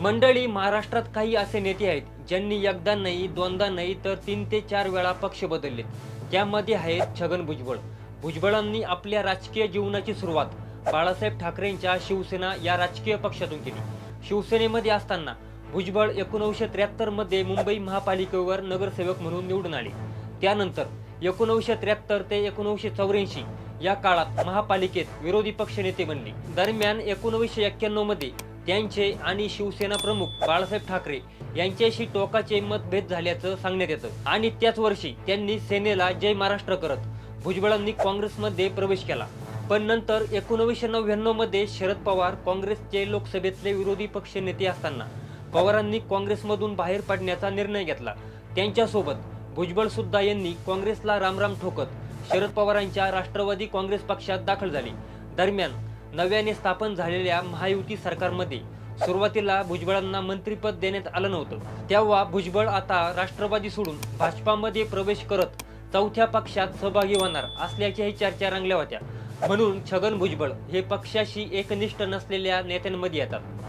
मंडळी, महाराष्ट्रात काही असे नेते आहेत ज्यांनी एकदा नाही, दोनदा नाही तर 3 ते 4 वेळा पक्ष बदलले. त्यामध्ये आहेत छगन भुजबळ. भुजबळांनी आपल्या राजकीय जीवनाची सुरुवात बाळासाहेब ठाकरेंच्या शिवसेना या राजकीय पक्षातून केली. शिवसेनेमध्ये असताना भुजबळ 1973 मध्ये मुंबई महापालिकेवर नगरसेवक म्हणून निवडून आले. त्यानंतर 1973 ते 1984 या काळात महापालिकेत विरोधी पक्षनेते बनले. दरम्यान 1991 मध्ये त्यांचे आणि शिवसेना प्रमुख बाळासाहेब ठाकरे यांच्याशी टोकाचे मतभेद झाल्याचं सांगण्यात येतं. आणि त्याच वर्षी त्यांनी सेनेला जय महाराष्ट्र करत भुजबळांनी काँग्रेसमध्ये प्रवेश केला. पण नंतर 1999 मध्ये शरद पवार काँग्रेसचे लोकसभेतले विरोधी पक्ष नेते असताना पवारांनी काँग्रेसमधून बाहेर पडण्याचा निर्णय घेतला. त्यांच्यासोबत भुजबळ सुद्धा यांनी काँग्रेसला रामराम ठोकत शरद पवारांच्या राष्ट्रवादी काँग्रेस पक्षात दाखल झाले. दरम्यान नव्याने स्थापन झालेल्या महायुती सरकारमध्ये सुरुवातीला भुजबळांना मंत्रिपद देण्यात आलं नव्हतं. तेव्हा भुजबळ आता राष्ट्रवादी सोडून भाजपामध्ये प्रवेश करत चौथ्या पक्षात सहभागी होणार असल्याच्याही चर्चा रंगल्या होत्या. म्हणून छगन भुजबळ हे पक्षाशी एकनिष्ठ नसलेल्या नेत्यांमध्ये येतात.